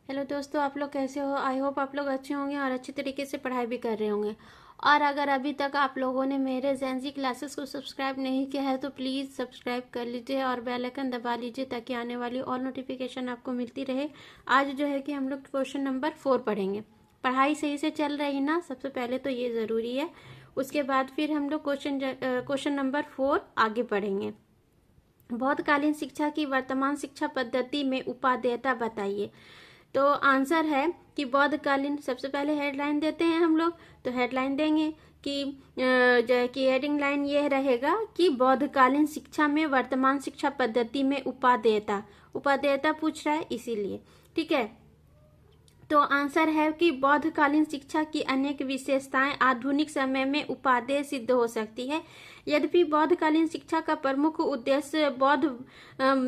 Hello दोस्तों, आप लोग कैसे हो। आई होप आप लोग अच्छे होंगे और अच्छी तरीके से पढ़ाई भी कर रहे होंगे। और अगर अभी तक आप लोगों ने मेरे ज़ेनज़ी क्लासेस को सब्सक्राइब नहीं किया है तो प्लीज़ सब्सक्राइब कर लीजिए और बेल आइकन दबा लीजिए ताकि आने वाली और नोटिफिकेशन आपको मिलती रहे। आज जो है कि हम लोग क्वेश्चन नंबर 4 पढ़ेंगे। पढ़ाई सही से चल रही ना, सबसे पहले तो ये ज़रूरी है। उसके बाद फिर हम लोग क्वेश्चन नंबर 4 आगे पढ़ेंगे। बौद्धकालीन शिक्षा की वर्तमान शिक्षा पद्धति में उपादेयता बताइए। तो आंसर है कि बौद्धकालीन, सबसे पहले हेडलाइन देते हैं हम लोग। तो हेडलाइन देंगे कि जो है कि हेडिंग लाइन ये रहेगा कि बौद्धकालीन शिक्षा में वर्तमान शिक्षा पद्धति में उपादेयता। उपादेयता पूछ रहा है इसीलिए, ठीक है। तो आंसर है कि बौद्धकालीन शिक्षा की अनेक विशेषताएं आधुनिक समय में उपादेय सिद्ध हो सकती है। यद्यपि बौद्धकालीन शिक्षा का प्रमुख उद्देश्य बौद्ध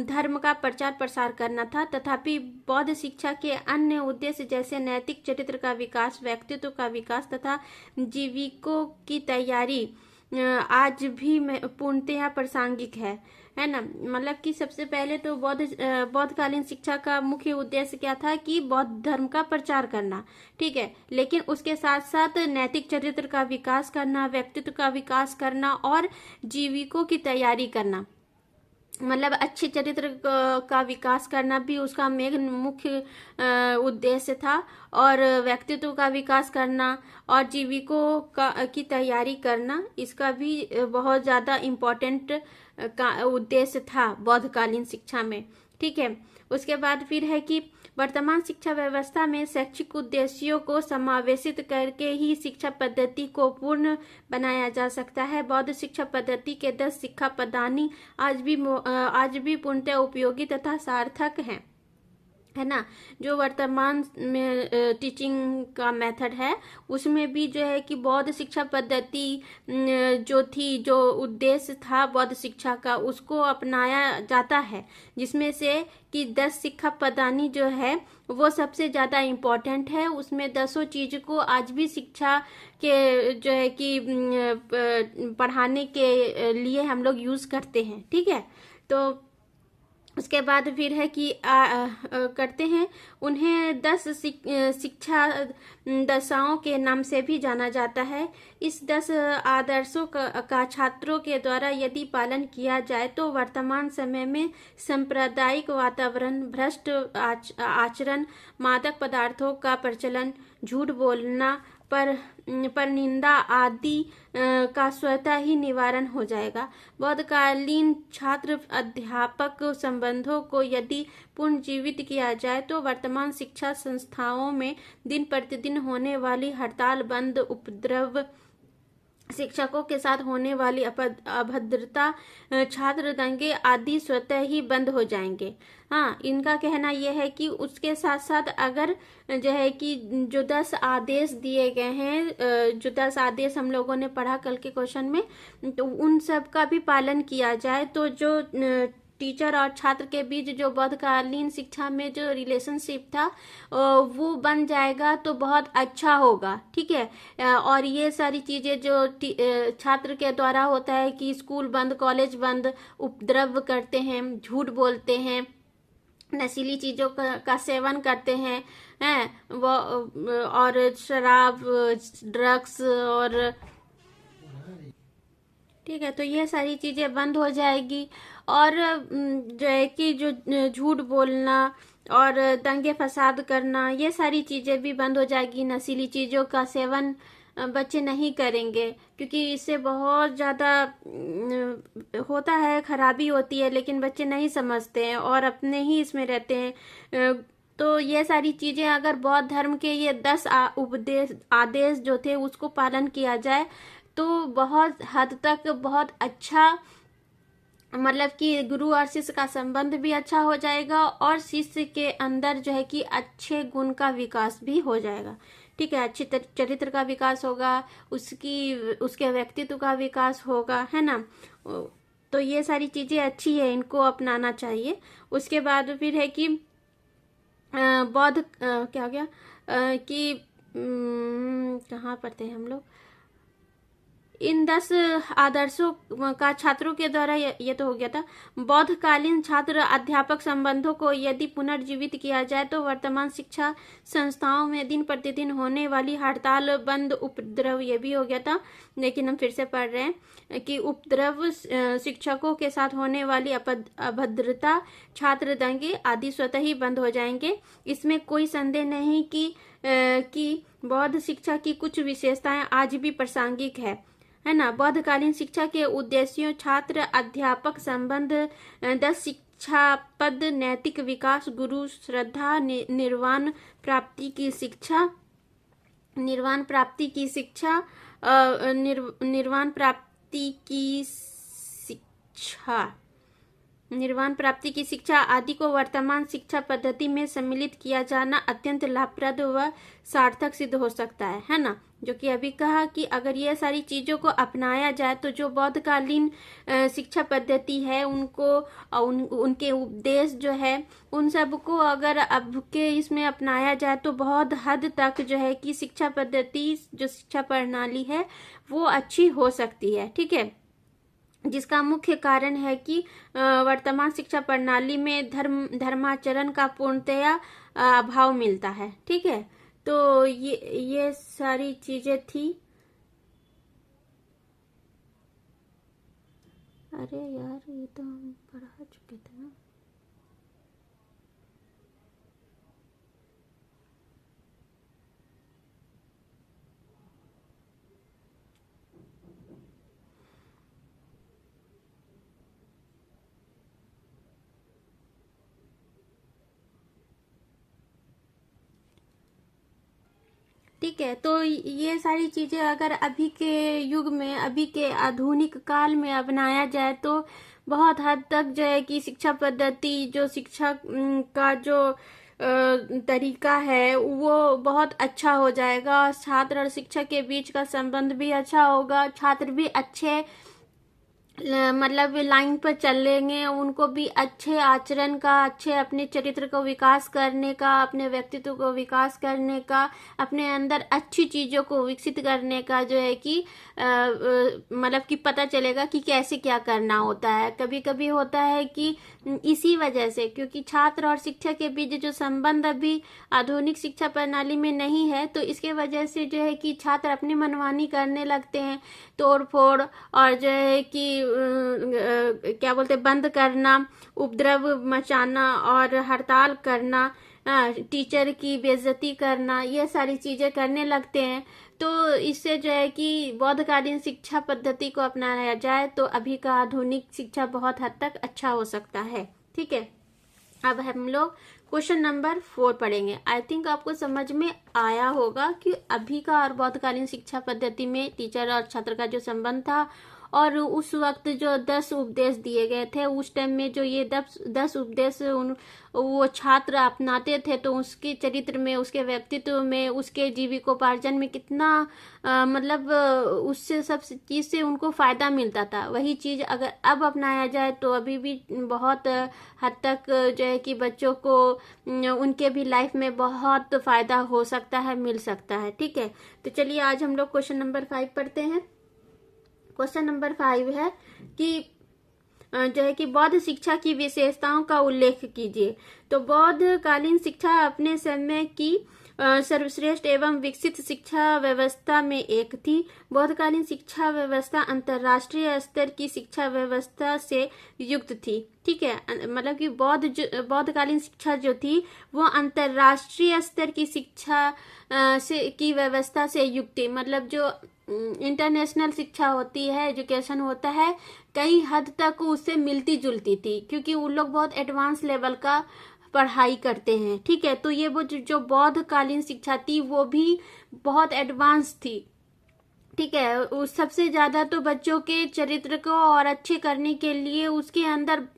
धर्म का प्रचार प्रसार करना था, तथापि बौद्ध शिक्षा के अन्य उद्देश्य जैसे नैतिक चरित्र का विकास, व्यक्तित्व का विकास तथा जीविकों की तैयारी आज भी पूर्णतया प्रासंगिक है ना। मतलब कि सबसे पहले तो बौद्धकालीन शिक्षा का मुख्य उद्देश्य क्या था कि बौद्ध धर्म का प्रचार करना, ठीक है। लेकिन उसके साथ साथ नैतिक चरित्र का विकास करना, व्यक्तित्व का विकास करना और जीविकों की तैयारी करना, मतलब अच्छे चरित्र का विकास करना भी उसका मेन मुख्य उद्देश्य था। और व्यक्तित्व का विकास करना और जीविकों की तैयारी करना, इसका भी बहुत ज़्यादा इम्पोर्टेंट का उद्देश्य था बौद्धकालीन शिक्षा में, ठीक है। उसके बाद फिर है कि वर्तमान शिक्षा व्यवस्था में शैक्षिक उद्देश्यों को समावेशित करके ही शिक्षा पद्धति को पूर्ण बनाया जा सकता है। बौद्ध शिक्षा पद्धति के 10 शिक्षा पदानी आज भी पूर्णतः उपयोगी तथा सार्थक हैं, है ना। जो वर्तमान में टीचिंग का मेथड है उसमें भी जो है कि बौद्ध शिक्षा पद्धति जो थी, जो उद्देश्य था बौद्ध शिक्षा का, उसको अपनाया जाता है। जिसमें से कि 10 शिक्षा पदानी जो है वो सबसे ज़्यादा इम्पोर्टेंट है। उसमें 10 चीज़ को आज भी शिक्षा के जो है कि पढ़ाने के लिए हम लोग यूज़ करते हैं, ठीक है। तो उसके बाद फिर है कि करते हैं उन्हें 10 शिक्षा दशाओं के नाम से भी जाना जाता है। इस 10 आदर्शों का छात्रों के द्वारा यदि पालन किया जाए तो वर्तमान समय में सांप्रदायिक वातावरण, भ्रष्ट आचरण, मादक पदार्थों का प्रचलन, झूठ बोलना, पर निंदा आदि का स्वतः ही निवारण हो जाएगा। बौद्धकालीन छात्र अध्यापक संबंधों को यदि पुनर्जीवित किया जाए तो वर्तमान शिक्षा संस्थाओं में दिन प्रतिदिन होने वाली हड़ताल, बंद, उपद्रव, शिक्षकों के साथ होने वाली अभद्रता, छात्र दंगे आदि स्वतः ही बंद हो जाएंगे। हाँ, इनका कहना यह है कि उसके साथ साथ अगर जो है कि जो 10 आदेश दिए गए हैं, जो 10 आदेश हम लोगों ने पढ़ा कल के क्वेश्चन में, तो उन सब का भी पालन किया जाए तो जो टीचर और छात्र के बीच जो बौद्धकालीन शिक्षा में जो रिलेशनशिप था वो बन जाएगा तो बहुत अच्छा होगा, ठीक है। और ये सारी चीज़ें जो छात्र के द्वारा होता है कि स्कूल बंद, कॉलेज बंद, उपद्रव करते हैं, झूठ बोलते हैं, नशीली चीज़ों का सेवन करते हैं वो, और शराब, ड्रग्स और, ठीक है। तो ये सारी चीज़ें बंद हो जाएगी। और जो है कि जो झूठ बोलना और दंगे फसाद करना, ये सारी चीज़ें भी बंद हो जाएगी। नशीली चीज़ों का सेवन बच्चे नहीं करेंगे क्योंकि इससे बहुत ज़्यादा होता है, खराबी होती है, लेकिन बच्चे नहीं समझते हैं और अपने ही इसमें रहते हैं। तो ये सारी चीज़ें अगर बौद्ध धर्म के ये 10 उपदेश आदेश जो थे उसको पालन किया जाए तो बहुत हद तक बहुत अच्छा, मतलब कि गुरु और शिष्य का संबंध भी अच्छा हो जाएगा और शिष्य के अंदर जो है कि अच्छे गुण का विकास भी हो जाएगा, ठीक है। अच्छे चरित्र का विकास होगा, उसके व्यक्तित्व का विकास होगा, है ना। तो ये सारी चीज़ें अच्छी है, इनको अपनाना चाहिए। उसके बाद फिर है कि बौद्ध क्या हो गया कि कहाँ पढ़ते हैं हम लोग, इन 10 आदर्शों का छात्रों के द्वारा ये तो हो गया था। बौद्धकालीन छात्र अध्यापक संबंधों को यदि पुनर्जीवित किया जाए तो वर्तमान शिक्षा संस्थाओं में दिन प्रतिदिन होने वाली हड़ताल, बंद, उपद्रव, ये भी हो गया था, लेकिन हम फिर से पढ़ रहे हैं कि उपद्रव, शिक्षकों के साथ होने वाली अभद्रता, छात्र दंगे आदि स्वतः ही बंद हो जाएंगे। इसमें कोई संदेह नहीं कि बौद्ध शिक्षा की कुछ विशेषताएं आज भी प्रासंगिक है ना। बौद्धकालीन शिक्षा के उद्देश्यों छात्र अध्यापक संबंध, 10 शिक्षा पद, नैतिक विकास, गुरु श्रद्धा, निर्वाण प्राप्ति की शिक्षा, निर्वाण प्राप्ति की शिक्षा आदि को वर्तमान शिक्षा पद्धति में सम्मिलित किया जाना अत्यंत लाभप्रद व सार्थक सिद्ध हो सकता है ना। जो कि अभी कहा कि अगर ये सारी चीजों को अपनाया जाए तो जो बौद्धकालीन शिक्षा पद्धति है उनको उनके उपदेश जो है उन सब को अगर अब के इसमें अपनाया जाए तो बहुत हद तक जो है कि शिक्षा पद्धति, जो शिक्षा प्रणाली है वो अच्छी हो सकती है। ठीक है, जिसका मुख्य कारण है कि वर्तमान शिक्षा प्रणाली में धर्माचरण का पूर्णतया अभाव मिलता है। ठीक है, तो ये सारी चीजें थी। अरे यार, ये तो हम पढ़ा चुके थे ना। ठीक है, तो ये सारी चीजें अगर अभी के युग में, अभी के आधुनिक काल में अपनाया जाए तो बहुत हद तक जो है कि शिक्षा पद्धति, जो शिक्षा का जो तरीका है वो बहुत अच्छा हो जाएगा। छात्र और शिक्षक के बीच का संबंध भी अच्छा होगा, छात्र भी अच्छे मतलब लाइन पर चलेंगे, उनको भी अच्छे आचरण का, अच्छे अपने चरित्र को विकास करने का, अपने व्यक्तित्व को विकास करने का, अपने अंदर अच्छी चीजों को विकसित करने का जो है कि मतलब कि पता चलेगा कि कैसे क्या करना होता है। कभी कभी होता है कि इसी वजह से, क्योंकि छात्र और शिक्षक के बीच जो संबंध अभी आधुनिक शिक्षा प्रणाली में नहीं है, तो इसके वजह से जो है कि छात्र अपनी मनमानी करने लगते हैं, तोड़ फोड़, और जो है कि क्या बोलते, बंद करना, उपद्रव मचाना और हड़ताल करना, टीचर की बेइज्जती करना, ये सारी चीजें करने लगते हैं। तो इससे जो है कि बौद्धकालीन शिक्षा पद्धति को अपनाया जाए तो अभी का आधुनिक शिक्षा बहुत हद तक अच्छा हो सकता है। ठीक है, अब हम लोग क्वेश्चन नंबर 4 पढ़ेंगे। आई थिंक आपको समझ में आया होगा कि अभी का और बौद्धकालीन शिक्षा पद्धति में टीचर और छात्र का जो संबंध था, और उस वक्त जो 10 उपदेश दिए गए थे, उस टाइम में जो ये 10 उपदेश वो छात्र अपनाते थे तो उसके चरित्र में, उसके व्यक्तित्व में, उसके जीविकोपार्जन में कितना मतलब उससे सब चीज से उनको फायदा मिलता था। वही चीज अगर अब अपनाया जाए तो अभी भी बहुत हद तक जो है कि बच्चों को उनके भी लाइफ में बहुत फायदा हो सकता है, मिल सकता है। ठीक है, तो चलिए आज हम लोग क्वेश्चन नंबर 5 पढ़ते हैं। क्वेश्चन नंबर 5 है कि जो है कि बौद्ध शिक्षा की विशेषताओं का उल्लेख कीजिए। तो बौद्धकालीन शिक्षा अपने समय की सर्वश्रेष्ठ एवं विकसित शिक्षा व्यवस्था में एक थी। बौद्धकालीन शिक्षा व्यवस्था अंतर्राष्ट्रीय स्तर की शिक्षा व्यवस्था से युक्त थी। ठीक है, मतलब कि बौद्धकालीन शिक्षा जो थी वो अंतर्राष्ट्रीय स्तर की शिक्षा की व्यवस्था से युक्त थी। मतलब जो इंटरनेशनल शिक्षा होती है, एजुकेशन होता है, कई हद तक उससे मिलती जुलती थी, क्योंकि उन लोग बहुत एडवांस लेवल का पढ़ाई करते हैं। ठीक है, तो ये वो जो बौद्धकालीन शिक्षा थी वो भी बहुत एडवांस थी। ठीक है, उस सबसे ज्यादा तो बच्चों के चरित्र को और अच्छे करने के लिए उसके अंदर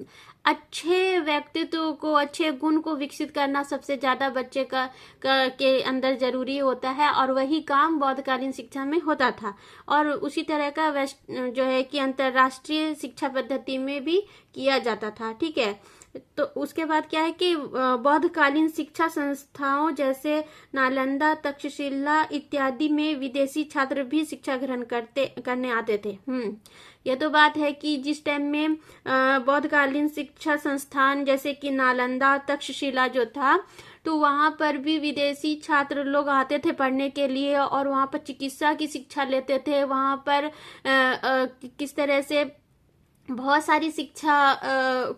अच्छे व्यक्तित्व को, अच्छे गुण को विकसित करना सबसे ज्यादा बच्चे के अंदर जरूरी होता है, और वही काम बौद्धकालीन शिक्षा में होता था। और उसी तरह का जो है कि अंतर्राष्ट्रीय शिक्षा पद्धति में भी किया जाता था। ठीक है, तो उसके बाद क्या है कि बौद्धकालीन शिक्षा संस्थाओं जैसे नालंदा, तक्षशिला इत्यादि में विदेशी छात्र भी शिक्षा ग्रहण करने आते थे। यह तो बात है कि जिस टाइम में बौद्धकालीन शिक्षा संस्थान जैसे कि नालंदा, तक्षशिला जो था, तो वहां पर भी विदेशी छात्र लोग आते थे पढ़ने के लिए, और वहां पर चिकित्सा की शिक्षा लेते थे। वहां पर किस तरह से बहुत सारी शिक्षा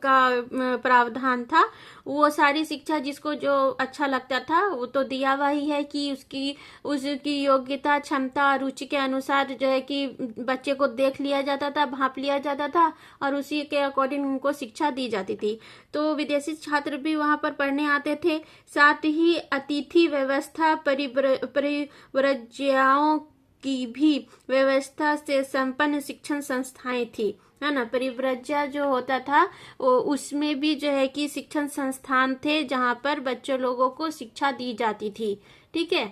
का प्रावधान था। वो सारी शिक्षा जिसको जो अच्छा लगता था वो तो दिया हुआ ही है कि उसकी योग्यता, क्षमता, रुचि के अनुसार जो है कि बच्चे को देख लिया जाता था, भांप लिया जाता था, और उसी के अकॉर्डिंग उनको शिक्षा दी जाती थी। तो विदेशी छात्र भी वहां पर पढ़ने आते थे। साथ ही अतिथि व्यवस्था, परिव्रज्याओं की भी व्यवस्था से संपन्न शिक्षण संस्थाएं थी, है ना। परिव्रज्या जो होता था उसमें भी जो है कि शिक्षण संस्थान थे जहां पर बच्चों लोगों को शिक्षा दी जाती थी। ठीक है।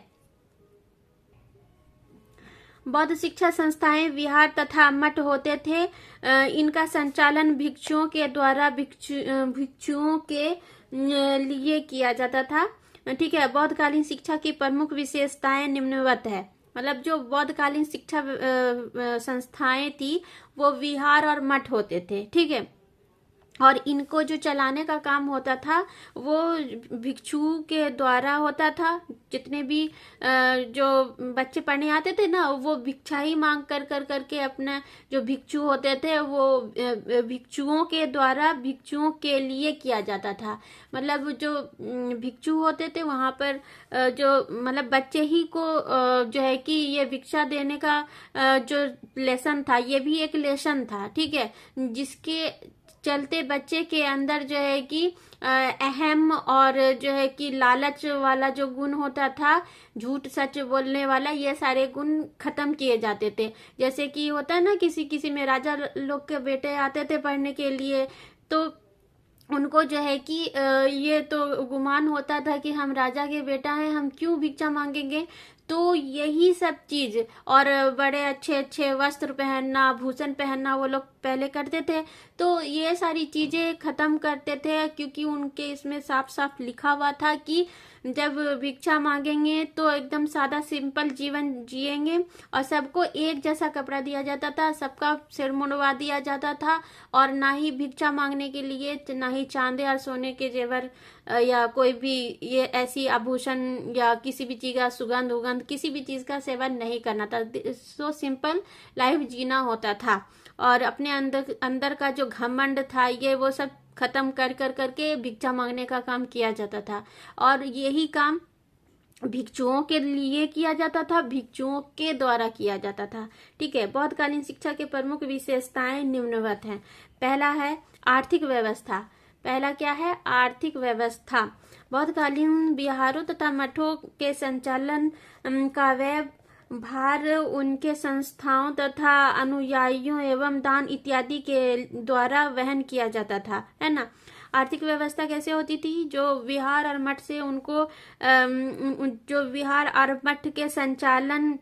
बौद्ध शिक्षा संस्थाएं विहार तथा मठ होते थे। इनका संचालन भिक्षुओं के द्वारा भिक्षुओं के लिए किया जाता था। ठीक है। बौद्धकालीन शिक्षा की प्रमुख विशेषताएं निम्नवत है। मतलब जो बौद्धकालीन शिक्षा संस्थाएं थी वो विहार और मठ होते थे। ठीक है। और इनको जो चलाने का काम होता था वो भिक्षु के द्वारा होता था। जितने भी जो बच्चे पढ़ने आते थे ना, वो भिक्षा ही मांग करके अपना जो भिक्षु होते थे वो भिक्षुओं के द्वारा भिक्षुओं के लिए किया जाता था। मतलब जो भिक्षु होते थे वहां पर जो मतलब बच्चे ही को जो है कि ये भिक्षा देने का जो लेसन था, ये भी एक लेसन था। ठीक है। जिसके चलते बच्चे के अंदर जो है कि अहम और जो है कि लालच वाला जो गुण होता था, झूठ सच बोलने वाला, ये सारे गुण खत्म किए जाते थे। जैसे कि होता है ना, किसी किसी में राजा लोग के बेटे आते थे पढ़ने के लिए, तो उनको जो है कि ये तो गुमान होता था कि हम राजा के बेटा हैं, हम क्यों भिक्षा मांगेंगे। तो यही सब चीज, और बड़े अच्छे अच्छे वस्त्र पहनना, आभूषण पहनना वो लोग पहले करते थे। तो ये सारी चीजें खत्म करते थे, क्योंकि उनके इसमें साफ साफ लिखा हुआ था कि जब भिक्षा मांगेंगे तो एकदम सादा सिंपल जीवन जिएंगे, और सबको एक जैसा कपड़ा दिया जाता था, सबका सिर मुंडवा दिया जाता था, और ना ही भिक्षा मांगने के लिए ना ही चांदी और सोने के जेवर या कोई भी ये ऐसी आभूषण या किसी भी चीज का सुगंध उगंध किसी भी चीज का सेवन नहीं करना था। सो सिंपल लाइफ जीना होता था, और अपने अंदर का जो घमंड था ये वो सब खत्म करके भिक्षा मांगने का काम किया जाता था। और यही काम भिक्षुओं के लिए किया जाता था, भिक्षुओं के द्वारा किया जाता था। ठीक है। बौद्धकालीन शिक्षा के प्रमुख विशेषताएं निम्नवत हैं। पहला है आर्थिक व्यवस्था। पहला क्या है? आर्थिक व्यवस्था। बौद्धकालीन विहारों तथा मठों के संचालन का व्यय भार उनके संस्थाओं तथा अनुयायियों एवं दान इत्यादि के द्वारा वहन किया जाता था, है ना। आर्थिक व्यवस्था कैसे होती थी? जो विहार और मठ से उनको जो विहार और मठ के संचालन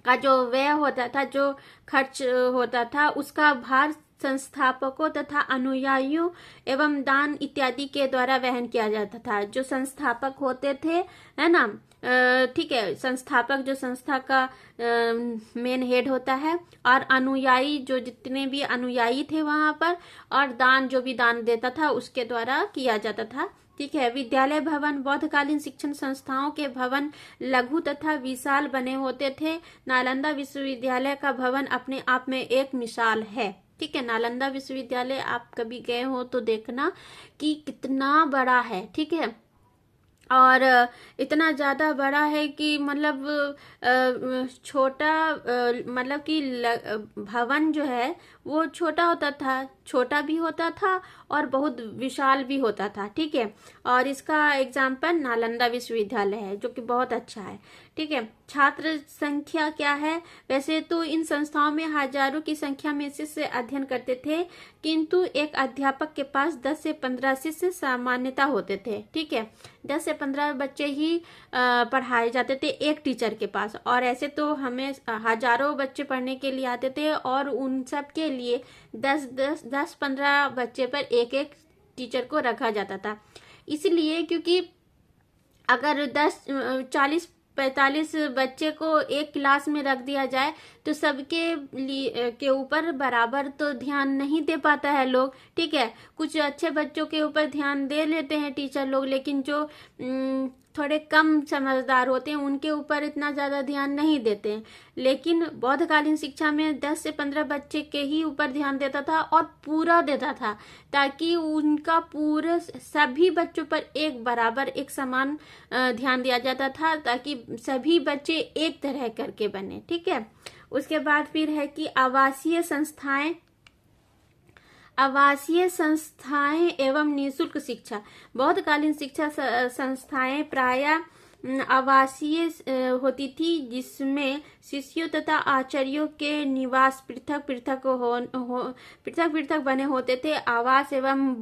का जो व्यय होता था, जो खर्च होता था, उसका भार संस्थापकों तथा अनुयायियों एवं दान इत्यादि के द्वारा वहन किया जाता था। जो संस्थापक होते थे, है ना, ठीक है, संस्थापक जो संस्था का मेन हेड होता है, और अनुयायी जो जितने भी अनुयायी थे वहां पर, और दान जो भी दान देता था उसके द्वारा किया जाता था। ठीक है। विद्यालय भवन। बौद्धकालीन शिक्षण संस्थाओं के भवन लघु तथा विशाल बने होते थे। नालंदा विश्वविद्यालय का भवन अपने आप में एक मिसाल है। ठीक है। नालंदा विश्वविद्यालय आप कभी गए हो तो देखना कि कितना बड़ा है। ठीक है। और इतना ज्यादा बड़ा है कि मतलब छोटा मतलब कि भवन जो है वो छोटा होता था, छोटा भी होता था और बहुत विशाल भी होता था। ठीक है। और इसका एग्जाम्पल नालंदा विश्वविद्यालय है, जो कि बहुत अच्छा है। ठीक है। छात्र संख्या क्या है? वैसे तो इन संस्थाओं में हजारों की संख्या में शिष्य अध्ययन करते थे, किंतु एक अध्यापक के पास 10 से 15 शिष्य सामान्यता होते थे। ठीक है। 10 से 15 बच्चे ही पढ़ाए जाते थे एक टीचर के पास, और ऐसे तो हमें हजारों बच्चे पढ़ने के लिए आते थे, और उन सब के लिए 10-15 बच्चे पर एक टीचर को रखा जाता था। इसलिए क्योंकि अगर 40-45 बच्चे को एक क्लास में रख दिया जाए तो सबके के ऊपर बराबर तो ध्यान नहीं दे पाता है लोग। ठीक है, कुछ अच्छे बच्चों के ऊपर ध्यान दे लेते हैं टीचर लोग, लेकिन जो थोड़े कम समझदार होते हैं उनके ऊपर इतना ज़्यादा ध्यान नहीं देते हैं। लेकिन बौद्धकालीन शिक्षा में 10 से 15 बच्चे के ही ऊपर ध्यान देता था और पूरा देता था, ताकि उनका पूरे सभी बच्चों पर एक बराबर एक समान ध्यान दिया जाता था, ताकि सभी बच्चे एक तरह करके बने। ठीक है, उसके बाद फिर है कि आवासीय संस्थाएं एवं निःशुल्क शिक्षा। बौद्धकालीन शिक्षा संस्थाएं प्रायः आवासीय होती थी, जिसमें शिष्यों तथा आचार्यों के निवास पृथक पृथक बने होते थे। आवास एवं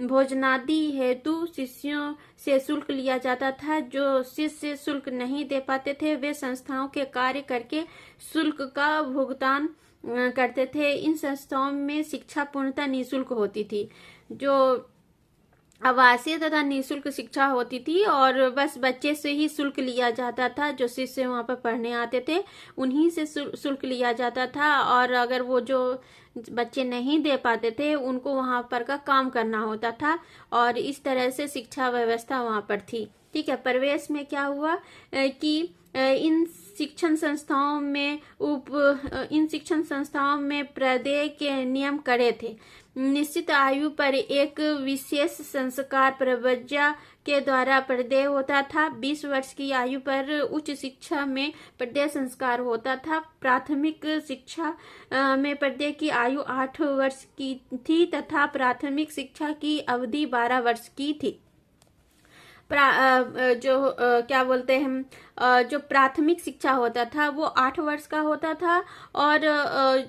भोजनादि हेतु शिष्यों से शुल्क लिया जाता था। जो शिष्य शुल्क नहीं दे पाते थे वे संस्थाओं के कार्य करके शुल्क का भुगतान करते थे। इन संस्थाओं में शिक्षा पूर्णतः निःशुल्क होती थी। जो आवासीय तथा निःशुल्क शिक्षा होती थी और बस बच्चे से ही शुल्क लिया जाता था। जो शिष्य वहाँ पर पढ़ने आते थे उन्हीं से शुल्क लिया जाता था, और अगर वो जो बच्चे नहीं दे पाते थे उनको वहाँ पर का काम करना होता था, और इस तरह से शिक्षा व्यवस्था वहाँ पर थी। ठीक है, प्रवेश में क्या हुआ कि इन शिक्षण संस्थाओं में प्रदेय के नियम कड़े थे। निश्चित आयु पर एक विशेष संस्कार प्रवज्ञा के द्वारा प्रदेय होता था। 20 वर्ष की आयु पर उच्च शिक्षा में प्रदेय संस्कार होता था। प्राथमिक शिक्षा में प्रदेय की आयु 8 वर्ष की थी तथा प्राथमिक शिक्षा की अवधि 12 वर्ष की थी। जो प्राथमिक शिक्षा होता था वो 8 वर्ष का होता था, और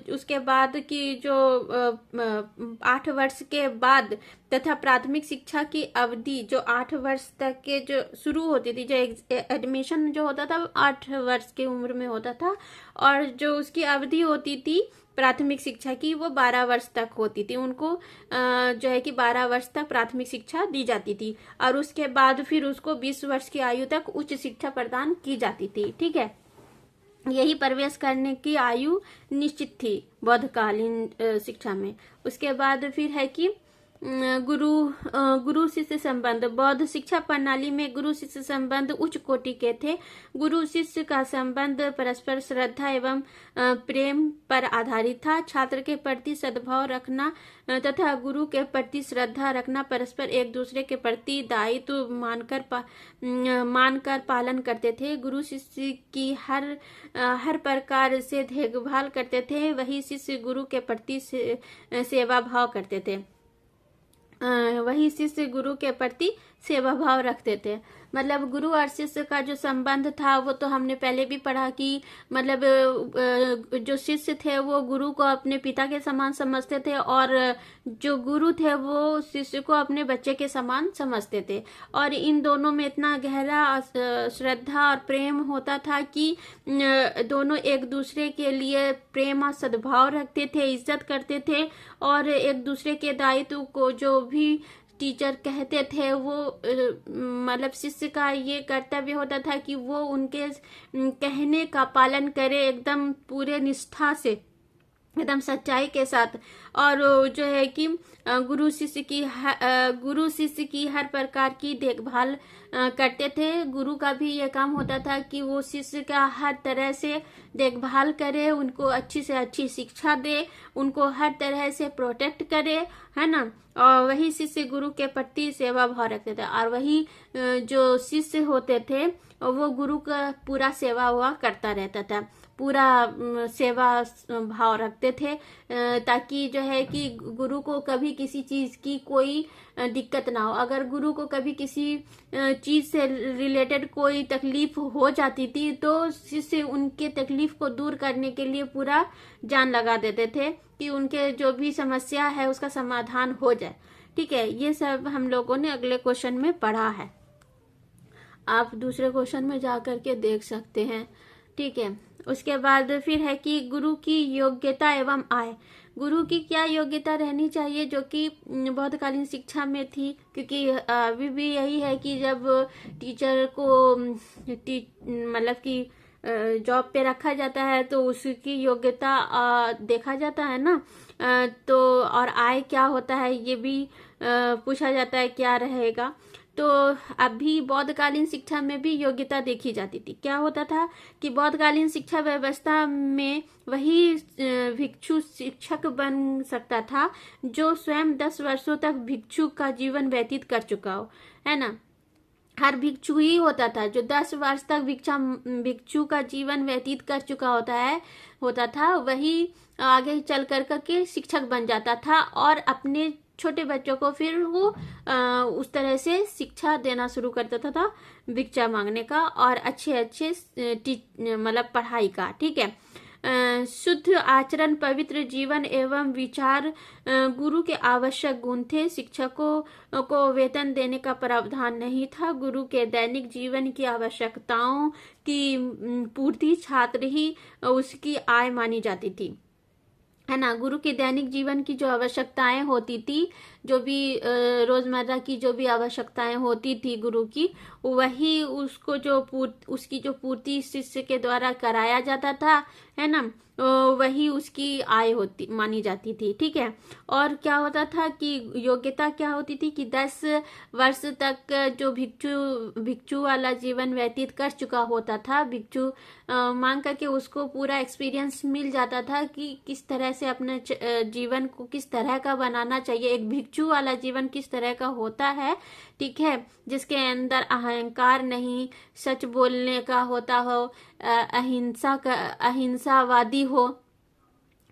उसके बाद की जो 8 वर्ष के बाद तथा प्राथमिक शिक्षा की अवधि जो 8 वर्ष तक के जो शुरू होती थी, जो एडमिशन जो होता था 8 वर्ष की उम्र में होता था, और जो उसकी अवधि होती थी प्राथमिक शिक्षा की वो 12 वर्ष तक होती थी। उनको जो है कि 12 वर्ष तक प्राथमिक शिक्षा दी जाती थी, और उसके बाद फिर उसको 20 वर्ष की आयु तक उच्च शिक्षा प्रदान की जाती थी। ठीक है, यही प्रवेश करने की आयु निश्चित थी बौद्धकालीन शिक्षा में। उसके बाद फिर है कि गुरु शिष्य संबंध। बौद्ध शिक्षा प्रणाली में गुरु शिष्य संबंध उच्च कोटि के थे। गुरु शिष्य का संबंध परस्पर श्रद्धा एवं प्रेम पर आधारित था। छात्र के प्रति सद्भाव रखना तथा गुरु के प्रति श्रद्धा रखना, परस्पर एक दूसरे के प्रति दायित्व मानकर पालन करते थे। गुरु शिष्य की हर प्रकार से देखभाल करते थे। वही शिष्य गुरु के प्रति सेवा भाव करते थे। वही शिष्य गुरु के प्रति सेवा भाव रखते थे। मतलब गुरु और शिष्य का जो संबंध था वो तो हमने पहले भी पढ़ा कि मतलब जो शिष्य थे वो गुरु को अपने पिता के समान समझते थे, और जो गुरु थे वो शिष्य को अपने बच्चे के समान समझते थे। और इन दोनों में इतना गहरा श्रद्धा और प्रेम होता था कि दोनों एक दूसरे के लिए प्रेम और सद्भाव रखते थे, इज्जत करते थे, और एक दूसरे के दायित्व को जो भी टीचर कहते थे वो मतलब शिष्य का ये कर्तव्य होता था कि वो उनके कहने का पालन करे एकदम पूरे निष्ठा से, एकदम सच्चाई के साथ। और जो है कि गुरु शिष्य की हर प्रकार की देखभाल करते थे। गुरु का भी ये काम होता था कि वो शिष्य का हर तरह से देखभाल करे, उनको अच्छी से अच्छी शिक्षा दे, उनको हर तरह से प्रोटेक्ट करे, है ना। और वही शिष्य गुरु के प्रति सेवा भाव रखते थे, और वही जो शिष्य होते थे वो गुरु का पूरा सेवा हुआ करता रहता था, पूरा सेवा भाव रखते थे, ताकि जो है कि गुरु को कभी किसी चीज की कोई दिक्कत ना हो। अगर गुरु को कभी किसी चीज से रिलेटेड कोई तकलीफ हो जाती थी तो शिष्य उनके तकलीफ को दूर करने के लिए पूरा जान लगा देते थे कि उनके जो भी समस्या है उसका समाधान हो जाए। ठीक है, ये सब हम लोगों ने अगले क्वेश्चन में पढ़ा है। आप दूसरे क्वेश्चन में जा करके देख सकते हैं। ठीक है। उसके बाद फिर है कि गुरु की योग्यता एवं आय। गुरु की क्या योग्यता रहनी चाहिए, जो कि बहुतकालीन शिक्षा में थी, क्योंकि अभी भी यही है कि जब टीचर को मतलब कि जॉब पे रखा जाता है तो उसकी योग्यता देखा जाता है ना। तो और आय क्या होता है ये भी पूछा जाता है, क्या रहेगा। तो अभी बौद्धकालीन शिक्षा में भी योग्यता देखी जाती थी। क्या होता था कि बौद्धकालीन शिक्षा व्यवस्था में वही भिक्षु शिक्षक बन सकता था जो स्वयं 10 वर्षों तक भिक्षु का जीवन व्यतीत कर चुका हो, है ना। हर भिक्षु ही होता था जो 10 वर्ष तक भिक्षु का जीवन व्यतीत कर चुका होता था, वही आगे चल कर के शिक्षक बन जाता था और अपने छोटे बच्चों को फिर वो उस तरह से शिक्षा देना शुरू कर देता था, भिक्षा मांगने का और अच्छे मतलब पढ़ाई का। ठीक है। शुद्ध आचरण, पवित्र जीवन एवं विचार गुरु के आवश्यक गुण थे। शिक्षकों को वेतन देने का प्रावधान नहीं था। गुरु के दैनिक जीवन की आवश्यकताओं की पूर्ति छात्र ही उसकी आय मानी जाती थी, है ना। गुरु के दैनिक जीवन की जो आवश्यकताएं होती थी, जो भी रोजमर्रा की जो भी आवश्यकताएं होती थी गुरु की, वही उसको उसकी जो पूर्ति शिष्य के द्वारा कराया जाता था, है ना, वही उसकी आय होती मानी जाती थी। ठीक है। और क्या होता था कि योग्यता क्या होती थी कि 10 वर्ष तक जो भिक्षु वाला जीवन व्यतीत कर चुका होता था, भिक्षु मांग करके उसको पूरा एक्सपीरियंस मिल जाता था कि किस तरह से अपने जीवन को किस तरह का बनाना चाहिए, एक भिक्षु वाला जीवन किस तरह का होता है। ठीक है। जिसके अंदर अहंकार नहीं, सच बोलने का होता हो, अहिंसावादी हो।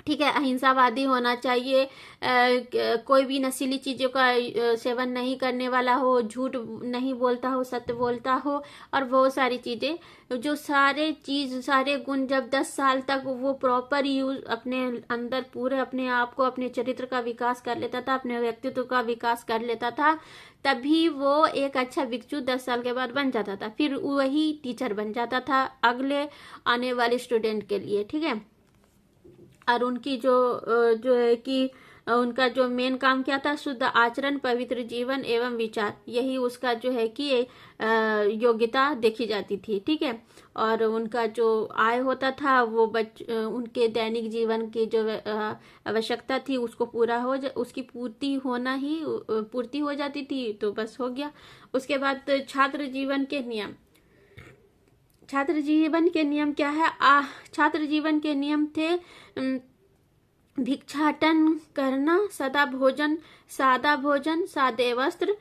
ठीक है। अहिंसावादी होना चाहिए, कोई भी नशीली चीजों का सेवन नहीं करने वाला हो, झूठ नहीं बोलता हो, सत्य बोलता हो और बहुत सारी चीजें, जो सारे गुण जब 10 साल तक वो प्रॉपर यूज अपने अंदर पूरे अपने आप को, अपने चरित्र का विकास कर लेता था, अपने व्यक्तित्व का विकास कर लेता था, तभी वो एक अच्छा भिक्षु 10 साल के बाद बन जाता था। फिर वही टीचर बन जाता था अगले आने वाले स्टूडेंट के लिए। ठीक है। और उनकी जो है कि उनका जो मेन काम क्या था, शुद्ध आचरण, पवित्र जीवन एवं विचार, यही उसका जो है कि योग्यता देखी जाती थी। ठीक है। और उनका जो आय होता था वो उनके दैनिक जीवन की जो आवश्यकता थी उसको उसकी पूर्ति हो जाती थी, तो बस हो गया। उसके बाद छात्र जीवन के नियम। छात्र जीवन के नियम क्या है? छात्र जीवन के नियम थे भिक्षाटन करना, सादा भोजन, सादे वस्त्र,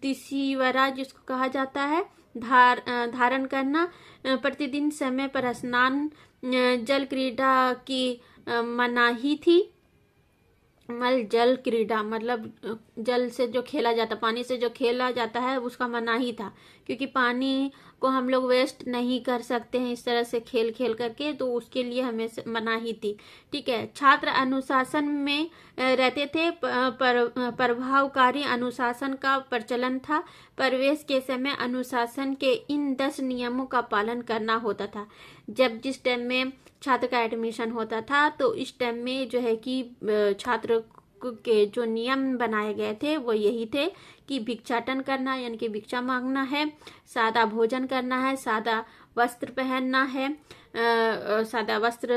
तिसिवरा जिसको कहा जाता है, धारण करना, प्रतिदिन समय पर स्नान, जल क्रीड़ा की मनाही थी। जल क्रीड़ा मतलब जल से जो खेला जाता, पानी से जो खेला जाता है उसका मनाही था, क्योंकि पानी को हम लोग वेस्ट नहीं कर सकते हैं इस तरह से खेल करके, तो उसके लिए हमें मनाही थी। ठीक है। छात्र अनुशासन में रहते थे, प्रभावकारी अनुशासन का प्रचलन था। प्रवेश के समय अनुशासन के इन 10 नियमों का पालन करना होता था। जिस टाइम में छात्र का एडमिशन होता था तो इस टाइम में जो है कि छात्र के जो नियम बनाए गए थे वो यही थे कि भिक्षाटन करना यानी कि भिक्षा मांगना है, सादा भोजन करना है, सादा वस्त्र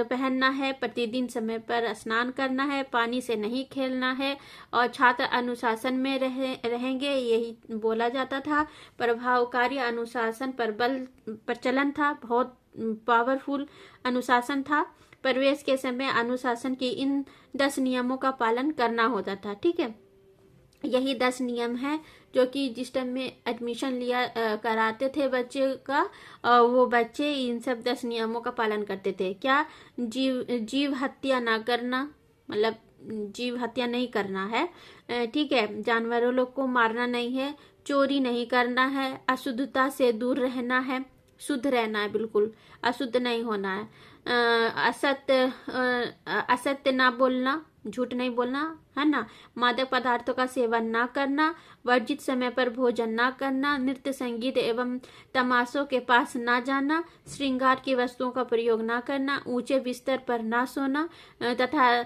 पहनना है, प्रतिदिन समय पर स्नान करना है, पानी से नहीं खेलना है और छात्र अनुशासन में रहेंगे, यही बोला जाता था। प्रभावकारी अनुशासन पर प्रचलन था, बहुत पावरफुल अनुशासन था। प्रवेश के समय अनुशासन के इन 10 नियमों का पालन करना होता था। ठीक है। यही 10 नियम है जो कि जिस टाइम में एडमिशन कराते थे बच्चे का, वो बच्चे इन सब 10 नियमों का पालन करते थे। क्या? जीव हत्या ना करना, मतलब जीव हत्या नहीं करना है। ठीक है। जानवरों लोग को मारना नहीं है, चोरी नहीं करना है, अशुद्धता से दूर रहना है, शुद्ध रहना है, बिल्कुल अशुद्ध नहीं होना है, असत्य ना बोलना, झूठ नहीं बोलना, है ना। मादक पदार्थों का सेवन ना करना, वर्जित समय पर भोजन ना करना, नृत्य संगीत एवं तमाशों के पास ना जाना, श्रृंगार की वस्तुओं का प्रयोग ना करना, ऊंचे बिस्तर पर ना सोना, तथा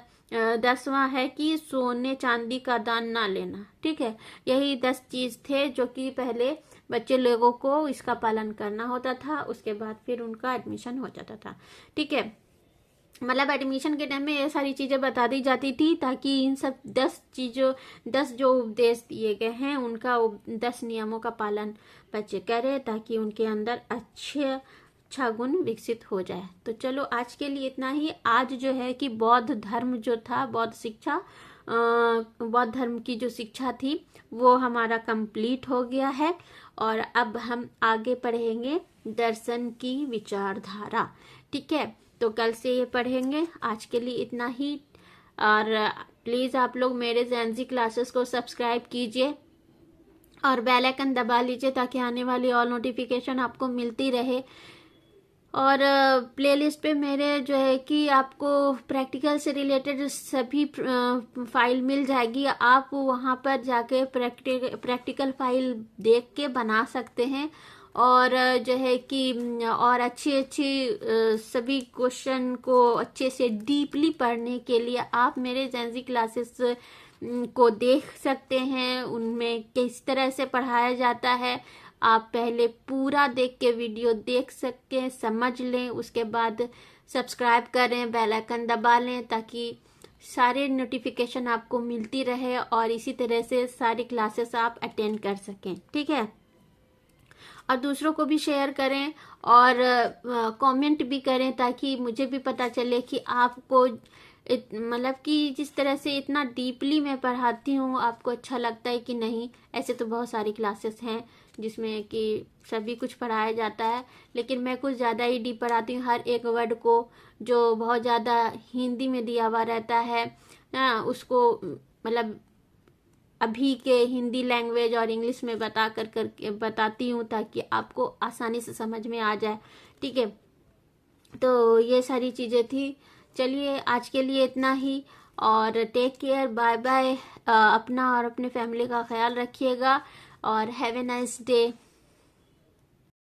10वां है कि सोने चांदी का दान ना लेना। ठीक है, यही 10 चीज थे जो कि पहले बच्चे लोगों को इसका पालन करना होता था, उसके बाद फिर उनका एडमिशन हो जाता था। ठीक है, मतलब एडमिशन के टाइम में ये सारी चीजें बता दी जाती थी ताकि इन सब 10 जो उपदेश दिए गए हैं उनका 10 नियमों का पालन बच्चे करें ताकि उनके अंदर अच्छा गुण विकसित हो जाए। तो चलो आज के लिए इतना ही। आज जो है कि बौद्ध धर्म जो था, बौद्ध धर्म की जो शिक्षा थी वो हमारा कंप्लीट हो गया है और अब हम आगे पढ़ेंगे दर्शन की विचारधारा। ठीक है, तो कल से ये पढ़ेंगे। आज के लिए इतना ही और प्लीज आप लोग मेरे ज़ेनज़ी क्लासेस को सब्सक्राइब कीजिए और बेल आइकन दबा लीजिए ताकि आने वाली ऑल नोटिफिकेशन आपको मिलती रहे। और प्लेलिस्ट पे मेरे जो है कि आपको प्रैक्टिकल से रिलेटेड सभी फाइल मिल जाएगी। आप वहाँ पर जाके प्रैक्टिकल फाइल देख के बना सकते हैं और जो है कि और अच्छी सभी क्वेश्चन को अच्छे से डीपली पढ़ने के लिए आप मेरे ज़ेनज़ी क्लासेस को देख सकते हैं। उनमें किस तरह से पढ़ाया जाता है आप पहले पूरा देख के वीडियो देख सकें, समझ लें, उसके बाद सब्सक्राइब करें, बेल आइकन दबा लें ताकि सारे नोटिफिकेशन आपको मिलती रहे और इसी तरह से सारी क्लासेस आप अटेंड कर सकें। ठीक है, और दूसरों को भी शेयर करें और कमेंट भी करें ताकि मुझे भी पता चले कि आपको मतलब कि जिस तरह से इतना डीपली मैं पढ़ाती हूँ आपको अच्छा लगता है कि नहीं। ऐसे तो बहुत सारी क्लासेस हैं जिसमें कि सभी कुछ पढ़ाया जाता है, लेकिन मैं कुछ ज़्यादा ही डीप पढ़ाती हूँ। हर एक वर्ड को जो बहुत ज़्यादा हिंदी में दिया हुआ रहता है ना, उसको मतलब अभी के हिंदी लैंग्वेज और इंग्लिश में करके बताती हूँ ताकि आपको आसानी से समझ में आ जाए। ठीक है, तो ये सारी चीज़ें थी। चलिए आज के लिए इतना ही और टेक केयर, बाय बाय। अपना और अपने फैमिली का ख्याल रखिएगा और हैव ए नाइस डे।